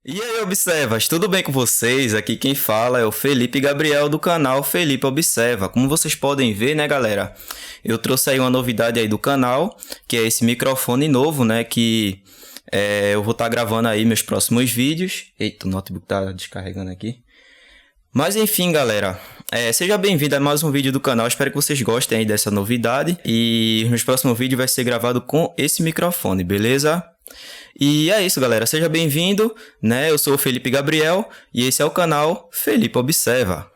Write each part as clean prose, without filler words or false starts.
E aí, Observas, tudo bem com vocês? Aqui quem fala é o Felipe Gabriel do canal Felipe Observa. Como vocês podem ver, né, galera? Eu trouxe aí uma novidade aí do canal, que é esse microfone novo, né, que eu vou estar gravando aí meus próximos vídeos. Eita, o notebook tá descarregando aqui. Mas enfim, galera, seja bem-vindo a mais um vídeo do canal. Espero que vocês gostem aí dessa novidade. E os meus próximos vídeos vai ser gravado com esse microfone, beleza? E é isso, galera. Seja bem-vindo, né? Eu sou o Felipe Gabriel e esse é o canal Felipe Observa.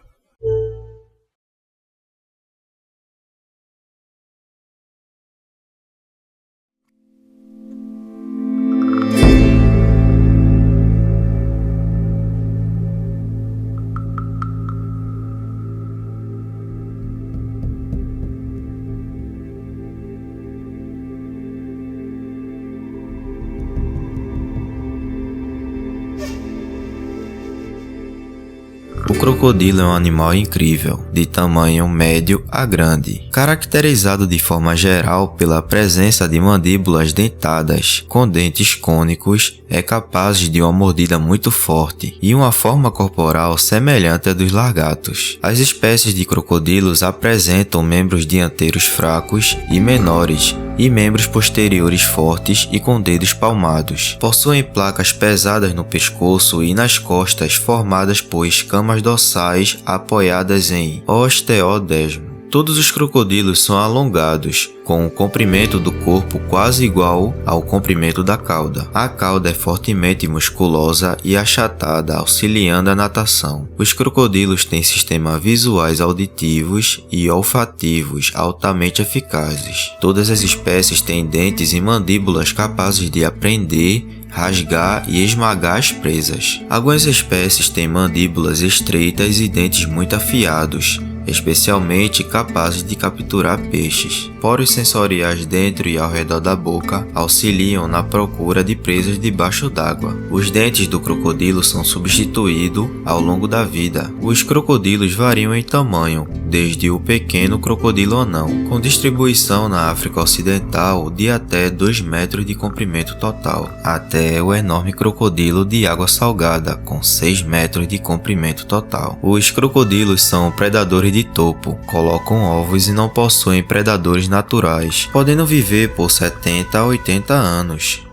O crocodilo é um animal incrível, de tamanho médio a grande, caracterizado de forma geral pela presença de mandíbulas dentadas, com dentes cônicos, é capaz de uma mordida muito forte e uma forma corporal semelhante à dos lagartos. As espécies de crocodilos apresentam membros dianteiros fracos e menores, e membros posteriores fortes e com dedos palmados. Possuem placas pesadas no pescoço e nas costas formadas por escamas dorsais apoiadas em osteodesmo. Todos os crocodilos são alongados, com o comprimento do corpo quase igual ao comprimento da cauda. A cauda é fortemente musculosa e achatada, auxiliando a natação. Os crocodilos têm sistemas visuais auditivos e olfativos altamente eficazes. Todas as espécies têm dentes e mandíbulas capazes de prender, rasgar e esmagar as presas. Algumas espécies têm mandíbulas estreitas e dentes muito afiados, especialmente capazes de capturar peixes. Poros sensoriais dentro e ao redor da boca auxiliam na procura de presas debaixo d'água. Os dentes do crocodilo são substituídos ao longo da vida. Os crocodilos variam em tamanho, desde o pequeno crocodilo anão, com distribuição na África Ocidental de até 2 metros de comprimento total, até o enorme crocodilo de água salgada, com 6 metros de comprimento total. Os crocodilos são predadores de topo, colocam ovos e não possuem predadores naturais, podendo viver por 70 a 80 anos.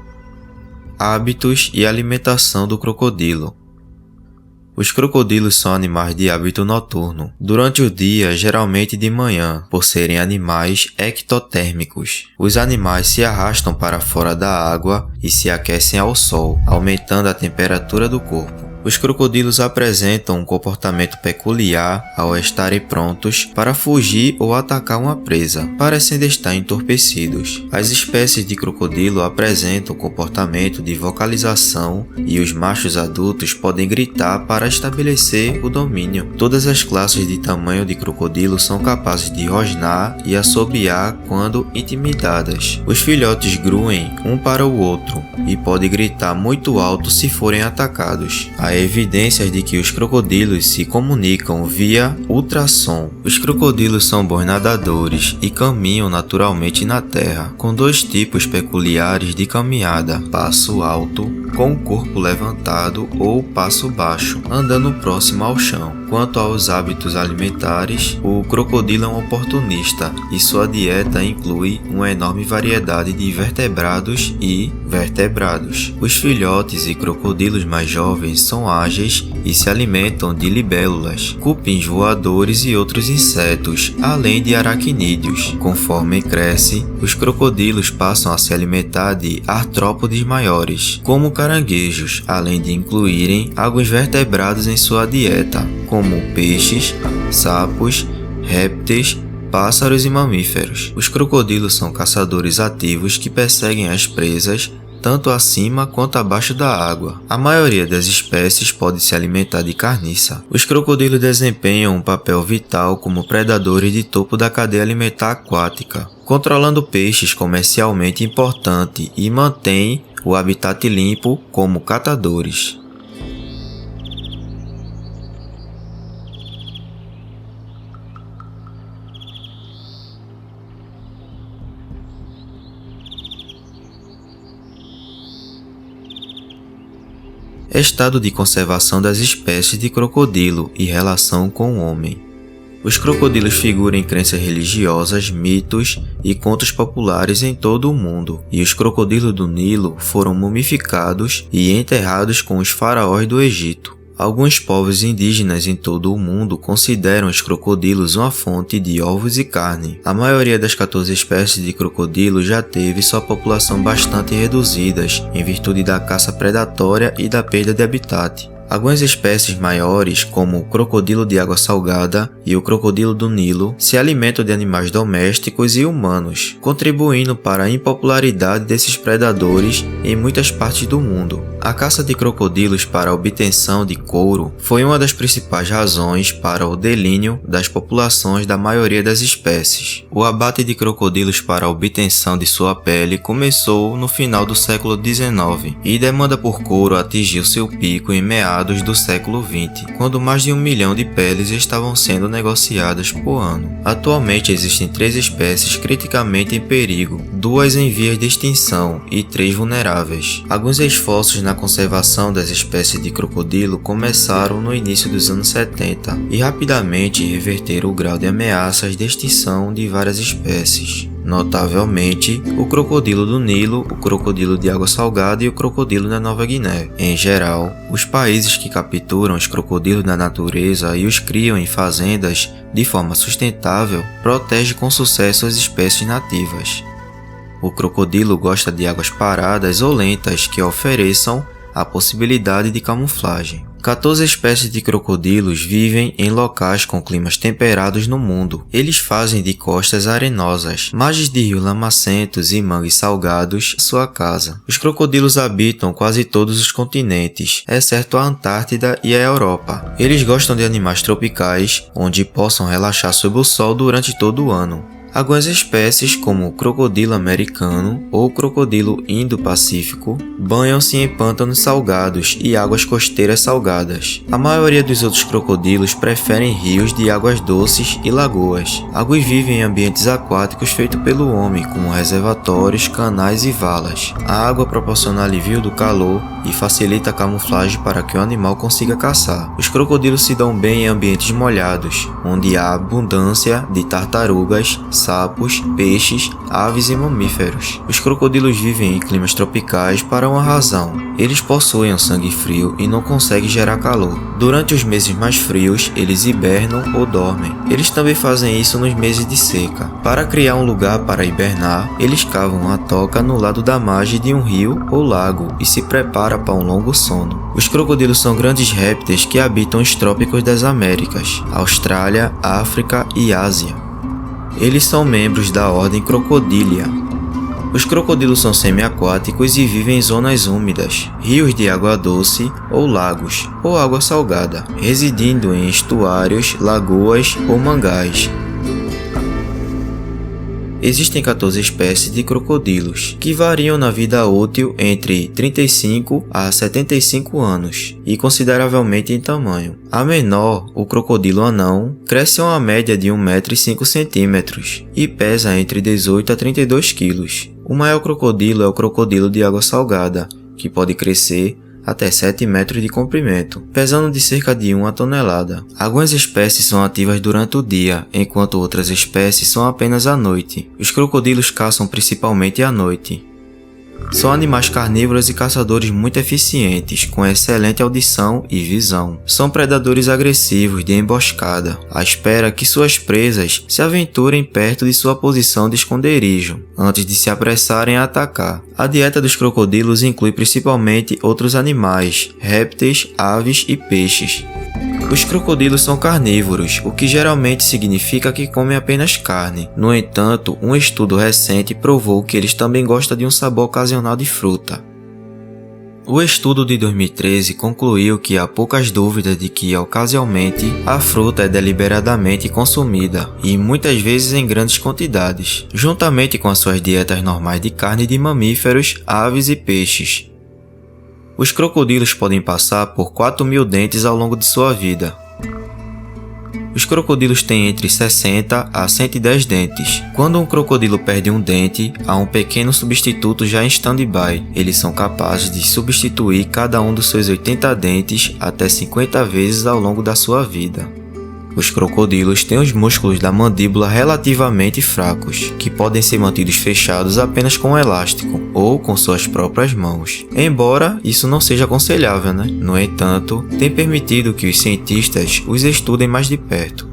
Hábitos e alimentação do crocodilo. Os crocodilos são animais de hábito noturno. Durante o dia, geralmente de manhã, por serem animais ectotérmicos. Os animais se arrastam para fora da água e se aquecem ao sol, aumentando a temperatura do corpo. Os crocodilos apresentam um comportamento peculiar ao estarem prontos para fugir ou atacar uma presa, parecendo estar entorpecidos. As espécies de crocodilo apresentam comportamento de vocalização e os machos adultos podem gritar para estabelecer o domínio. Todas as classes de tamanho de crocodilo são capazes de rosnar e assobiar quando intimidadas. Os filhotes gruem um para o outro e podem gritar muito alto se forem atacados. Há evidências de que os crocodilos se comunicam via ultrassom. Os crocodilos são bons nadadores e caminham naturalmente na terra, com 2 tipos peculiares de caminhada: passo alto, com o corpo levantado, ou passo baixo, andando próximo ao chão. Quanto aos hábitos alimentares, o crocodilo é um oportunista e sua dieta inclui uma enorme variedade de vertebrados e vertebrados. Os filhotes e crocodilos mais jovens são ágeis e se alimentam de libélulas, cupins voadores e outros insetos, além de aracnídeos. Conforme cresce, os crocodilos passam a se alimentar de artrópodes maiores, como caranguejos, além de incluírem alguns vertebrados em sua dieta, como peixes, sapos, répteis, pássaros e mamíferos. Os crocodilos são caçadores ativos que perseguem as presas tanto acima quanto abaixo da água. A maioria das espécies pode se alimentar de carniça. Os crocodilos desempenham um papel vital como predadores de topo da cadeia alimentar aquática, controlando peixes comercialmente importantes e mantêm o habitat limpo como catadores. Estado de conservação das espécies de crocodilo e relação com o homem. Os crocodilos figuram em crenças religiosas, mitos e contos populares em todo o mundo, e os crocodilos do Nilo foram mumificados e enterrados com os faraós do Egito. Alguns povos indígenas em todo o mundo consideram os crocodilos uma fonte de ovos e carne. A maioria das 14 espécies de crocodilo já teve sua população bastante reduzidas em virtude da caça predatória e da perda de habitat. Algumas espécies maiores, como o crocodilo de água salgada e o crocodilo do Nilo, se alimentam de animais domésticos e humanos, contribuindo para a impopularidade desses predadores em muitas partes do mundo. A caça de crocodilos para a obtenção de couro foi uma das principais razões para o declínio das populações da maioria das espécies. O abate de crocodilos para a obtenção de sua pele começou no final do século XIX e demanda por couro atingiu seu pico em meados do século XX, quando mais de 1 milhão de peles estavam sendo negociadas por ano. Atualmente existem 3 espécies criticamente em perigo, 2 em vias de extinção e 3 vulneráveis. Alguns esforços na conservação das espécies de crocodilo começaram no início dos anos 70 e rapidamente reverteram o grau de ameaças de extinção de várias espécies. Notavelmente, o crocodilo do Nilo, o crocodilo de água salgada e o crocodilo da Nova Guiné. Em geral, os países que capturam os crocodilos na natureza e os criam em fazendas de forma sustentável protegem com sucesso as espécies nativas. O crocodilo gosta de águas paradas ou lentas que ofereçam a possibilidade de camuflagem. 14 espécies de crocodilos vivem em locais com climas temperados no mundo. Eles fazem de costas arenosas, margens de rios lamacentos e mangues salgados sua casa. Os crocodilos habitam quase todos os continentes, exceto a Antártida e a Europa. Eles gostam de animais tropicais, onde possam relaxar sob o sol durante todo o ano. Algumas espécies, como o crocodilo americano ou o crocodilo indo-pacífico, banham-se em pântanos salgados e águas costeiras salgadas. A maioria dos outros crocodilos preferem rios de águas doces e lagoas. Alguns vivem em ambientes aquáticos feitos pelo homem, como reservatórios, canais e valas. A água proporciona alívio do calor e facilita a camuflagem para que o animal consiga caçar. Os crocodilos se dão bem em ambientes molhados, onde há abundância de tartarugas, sapos, peixes, aves e mamíferos. Os crocodilos vivem em climas tropicais para uma razão. Eles possuem um sangue frio e não conseguem gerar calor. Durante os meses mais frios, eles hibernam ou dormem. Eles também fazem isso nos meses de seca. Para criar um lugar para hibernar, eles cavam uma toca no lado da margem de um rio ou lago e se preparam para um longo sono. Os crocodilos são grandes répteis que habitam os trópicos das Américas, Austrália, África e Ásia. Eles são membros da ordem Crocodilia. Os crocodilos são semiaquáticos e vivem em zonas úmidas, rios de água doce ou lagos, ou água salgada, residindo em estuários, lagoas ou mangás. Existem 14 espécies de crocodilos, que variam na vida útil entre 35 a 75 anos e consideravelmente em tamanho. A menor, o crocodilo anão, cresce a uma média de 1,05 m e pesa entre 18 a 32 kg. O maior crocodilo é o crocodilo de água salgada, que pode crescer até 7 metros de comprimento, pesando de cerca de 1 tonelada. Algumas espécies são ativas durante o dia, enquanto outras espécies são apenas à noite. Os crocodilos caçam principalmente à noite. São animais carnívoros e caçadores muito eficientes, com excelente audição e visão. São predadores agressivos de emboscada, à espera que suas presas se aventurem perto de sua posição de esconderijo, antes de se apressarem a atacar. A dieta dos crocodilos inclui principalmente outros animais, répteis, aves e peixes. Os crocodilos são carnívoros, o que geralmente significa que comem apenas carne. No entanto, um estudo recente provou que eles também gostam de um sabor ocasional de fruta. O estudo de 2013 concluiu que há poucas dúvidas de que, ocasionalmente, a fruta é deliberadamente consumida, e muitas vezes em grandes quantidades, juntamente com as suas dietas normais de carne de mamíferos, aves e peixes. Os crocodilos podem passar por 4.000 dentes ao longo de sua vida. Os crocodilos têm entre 60 a 110 dentes. Quando um crocodilo perde um dente, há um pequeno substituto já em stand-by. Eles são capazes de substituir cada um dos seus 80 dentes até 50 vezes ao longo da sua vida. Os crocodilos têm os músculos da mandíbula relativamente fracos, que podem ser mantidos fechados apenas com um elástico ou com suas próprias mãos. Embora isso não seja aconselhável, né? No entanto, tem permitido que os cientistas os estudem mais de perto.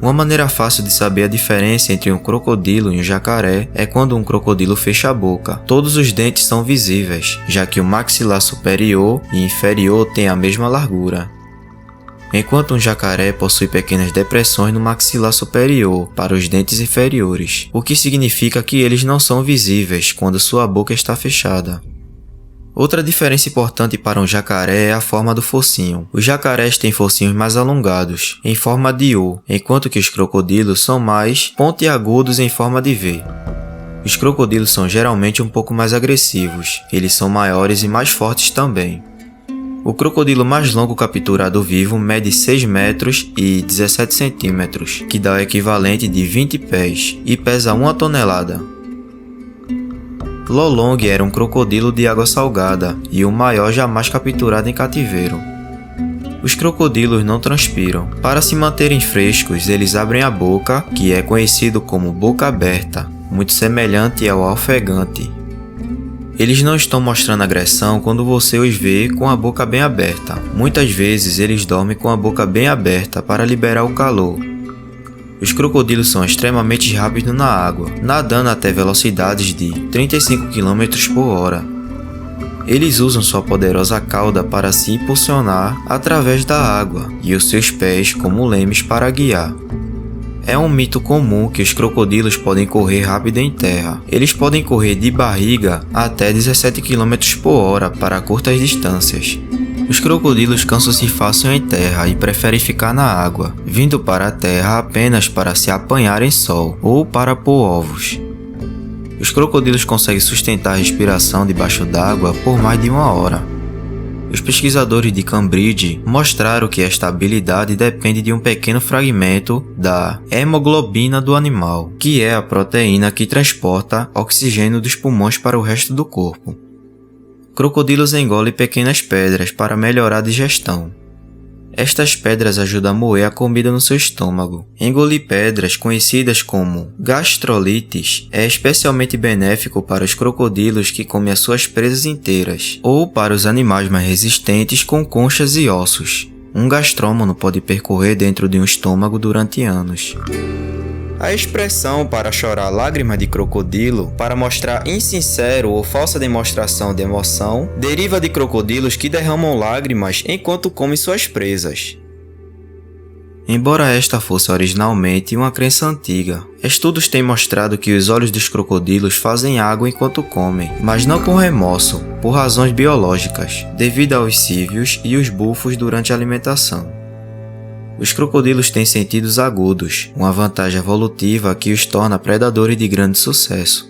Uma maneira fácil de saber a diferença entre um crocodilo e um jacaré é quando um crocodilo fecha a boca. Todos os dentes são visíveis, já que o maxilar superior e inferior têm a mesma largura. Enquanto um jacaré possui pequenas depressões no maxilar superior para os dentes inferiores, o que significa que eles não são visíveis quando sua boca está fechada. Outra diferença importante para um jacaré é a forma do focinho. Os jacarés têm focinhos mais alongados, em forma de U, enquanto que os crocodilos são mais pontiagudos em forma de V. Os crocodilos são geralmente um pouco mais agressivos, eles são maiores e mais fortes também. O crocodilo mais longo capturado vivo mede 6 metros e 17 centímetros, que dá o equivalente de 20 pés, e pesa 1 tonelada. Lolong era um crocodilo de água salgada e o maior jamais capturado em cativeiro. Os crocodilos não transpiram. Para se manterem frescos, eles abrem a boca, que é conhecido como boca aberta, muito semelhante ao ofegante. Eles não estão mostrando agressão quando você os vê com a boca bem aberta. Muitas vezes eles dormem com a boca bem aberta para liberar o calor. Os crocodilos são extremamente rápidos na água, nadando até velocidades de 35 km por hora. Eles usam sua poderosa cauda para se impulsionar através da água e os seus pés como lemes para guiar. É um mito comum que os crocodilos podem correr rápido em terra. Eles podem correr de barriga até 17 km por hora para curtas distâncias. Os crocodilos cansam-se fácil em terra e preferem ficar na água, vindo para a terra apenas para se apanhar em sol ou para pôr ovos. Os crocodilos conseguem sustentar a respiração debaixo d'água por mais de 1 hora. Os pesquisadores de Cambridge mostraram que esta habilidade depende de um pequeno fragmento da hemoglobina do animal, que é a proteína que transporta oxigênio dos pulmões para o resto do corpo. Crocodilos engolem pequenas pedras para melhorar a digestão. Estas pedras ajudam a moer a comida no seu estômago. Engolir pedras, conhecidas como gastrolites, é especialmente benéfico para os crocodilos que comem as suas presas inteiras, ou para os animais mais resistentes com conchas e ossos. Um gastrômono pode percorrer dentro de um estômago durante anos. A expressão para chorar lágrimas de crocodilo, para mostrar insincero ou falsa demonstração de emoção, deriva de crocodilos que derramam lágrimas enquanto comem suas presas. Embora esta fosse originalmente uma crença antiga, estudos têm mostrado que os olhos dos crocodilos fazem água enquanto comem, mas não com remorso, por razões biológicas, devido aos cíveos e os bufos durante a alimentação. Os crocodilos têm sentidos agudos, uma vantagem evolutiva que os torna predadores de grande sucesso.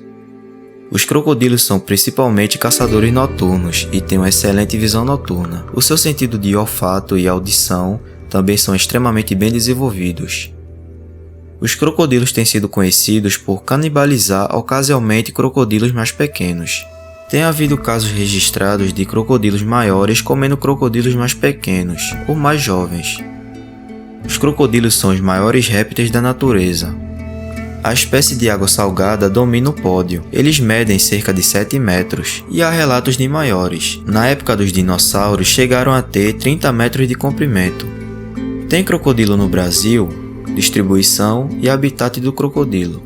Os crocodilos são principalmente caçadores noturnos e têm uma excelente visão noturna. O seu sentido de olfato e audição também são extremamente bem desenvolvidos. Os crocodilos têm sido conhecidos por canibalizar ocasionalmente crocodilos mais pequenos. Tem havido casos registrados de crocodilos maiores comendo crocodilos mais pequenos ou mais jovens. Os crocodilos são os maiores répteis da natureza. A espécie de água salgada domina o pódio. Eles medem cerca de 7 metros, e há relatos de maiores. Na época dos dinossauros, chegaram a ter 30 metros de comprimento. Tem crocodilo no Brasil? Distribuição e habitat do crocodilo.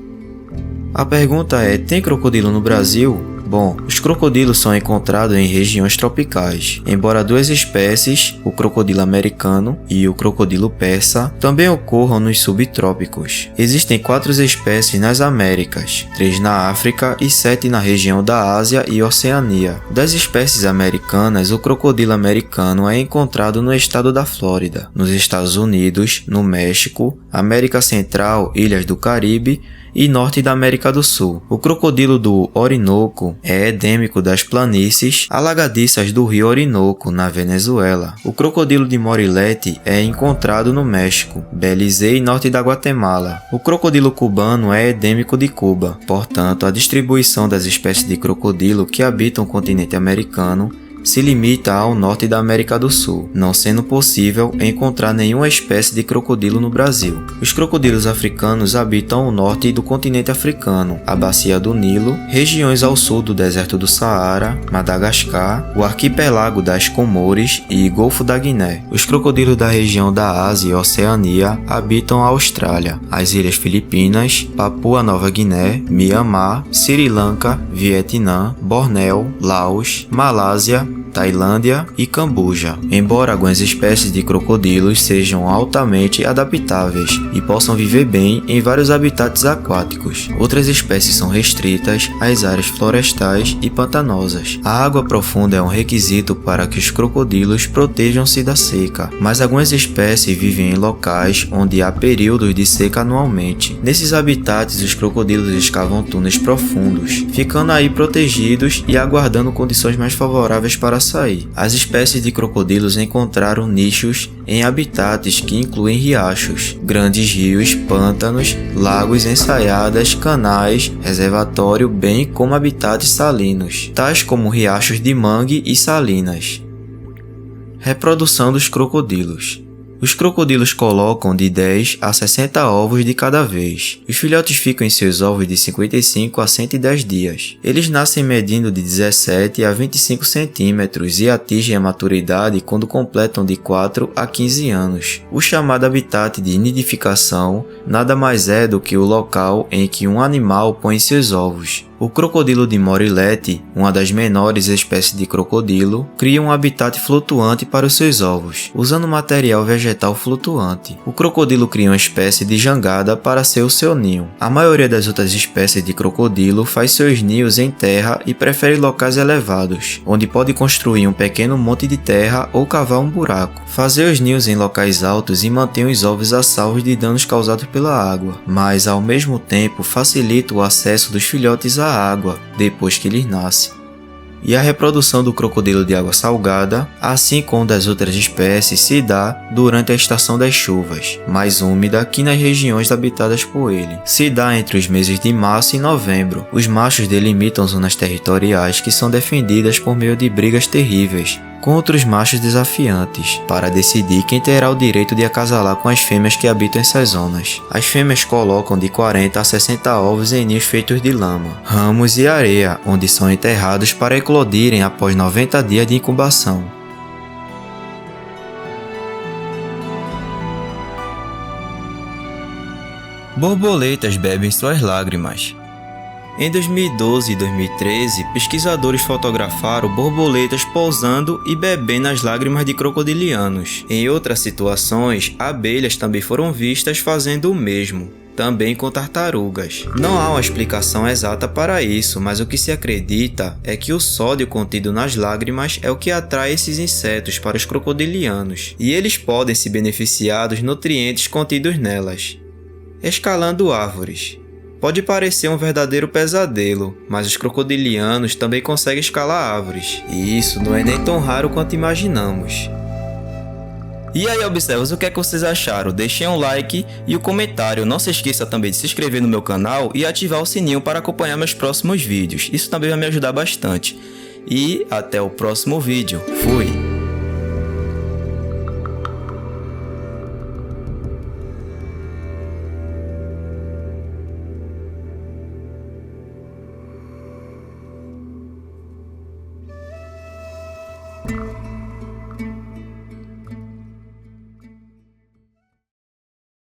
A pergunta é: tem crocodilo no Brasil? Bom, os crocodilos são encontrados em regiões tropicais, embora 2 espécies, o crocodilo americano e o crocodilo persa, também ocorram nos subtrópicos. Existem 4 espécies nas Américas, 3 na África e 7 na região da Ásia e Oceania. Das espécies americanas, o crocodilo americano é encontrado no estado da Flórida, nos Estados Unidos, no México, América Central, Ilhas do Caribe e norte da América do Sul. O crocodilo do Orinoco é endêmico das planícies alagadiças do rio Orinoco, na Venezuela. O crocodilo de Morilete é encontrado no México, Belize e norte da Guatemala. O crocodilo cubano é endêmico de Cuba. Portanto, a distribuição das espécies de crocodilo que habitam o continente americano se limita ao norte da América do Sul, não sendo possível encontrar nenhuma espécie de crocodilo no Brasil. Os crocodilos africanos habitam o norte do continente africano, a bacia do Nilo, regiões ao sul do deserto do Saara, Madagascar, o arquipélago das Comores e Golfo da Guiné. Os crocodilos da região da Ásia e Oceania habitam a Austrália, as ilhas Filipinas, Papua Nova Guiné, Mianmar, Sri Lanka, Vietnã, Bornéu, Laos, Malásia, Tailândia e Camboja. Embora algumas espécies de crocodilos sejam altamente adaptáveis e possam viver bem em vários habitats aquáticos, outras espécies são restritas às áreas florestais e pantanosas. A água profunda é um requisito para que os crocodilos protejam-se da seca, mas algumas espécies vivem em locais onde há períodos de seca anualmente. Nesses habitats, os crocodilos escavam túneis profundos, ficando aí protegidos e aguardando condições mais favoráveis para sair. As espécies de crocodilos encontraram nichos em habitats que incluem riachos, grandes rios, pântanos, lagos, ensaiadas, canais, reservatório, bem como habitats salinos, tais como riachos de mangue e salinas. Reprodução dos crocodilos. Os crocodilos colocam de 10 a 60 ovos de cada vez. Os filhotes ficam em seus ovos de 55 a 110 dias. Eles nascem medindo de 17 a 25 centímetros e atingem a maturidade quando completam de 4 a 15 anos. O chamado habitat de nidificação nada mais é do que o local em que um animal põe seus ovos. O crocodilo de Morilete, uma das menores espécies de crocodilo, cria um habitat flutuante para os seus ovos, usando material vegetal flutuante. O crocodilo cria uma espécie de jangada para ser o seu ninho. A maioria das outras espécies de crocodilo faz seus ninhos em terra e prefere locais elevados, onde pode construir um pequeno monte de terra ou cavar um buraco. Fazer os ninhos em locais altos e mantém os ovos a salvo de danos causados pela água, mas ao mesmo tempo facilita o acesso dos filhotes à água depois que eles nascem. E a reprodução do crocodilo de água salgada, assim como das outras espécies, se dá durante a estação das chuvas, mais úmida que nas regiões habitadas por ele. Se dá entre os meses de março e novembro. Os machos delimitam zonas territoriais que são defendidas por meio de brigas terríveis contra os machos desafiantes, para decidir quem terá o direito de acasalar com as fêmeas que habitam essas zonas. As fêmeas colocam de 40 a 60 ovos em ninhos feitos de lama, ramos e areia, onde são enterrados para eclodirem após 90 dias de incubação. Borboletas bebem suas lágrimas. Em 2012 e 2013, pesquisadores fotografaram borboletas pousando e bebendo as lágrimas de crocodilianos. Em outras situações, abelhas também foram vistas fazendo o mesmo, também com tartarugas. Não há uma explicação exata para isso, mas o que se acredita é que o sódio contido nas lágrimas é o que atrai esses insetos para os crocodilianos, e eles podem se beneficiar dos nutrientes contidos nelas. Escalando árvores. Pode parecer um verdadeiro pesadelo, mas os crocodilianos também conseguem escalar árvores, e isso não é nem tão raro quanto imaginamos. E aí, observas, o que é que vocês acharam? Deixem um like e um comentário. Não se esqueça também de se inscrever no meu canal e ativar o sininho para acompanhar meus próximos vídeos. Isso também vai me ajudar bastante. E até o próximo vídeo. Fui!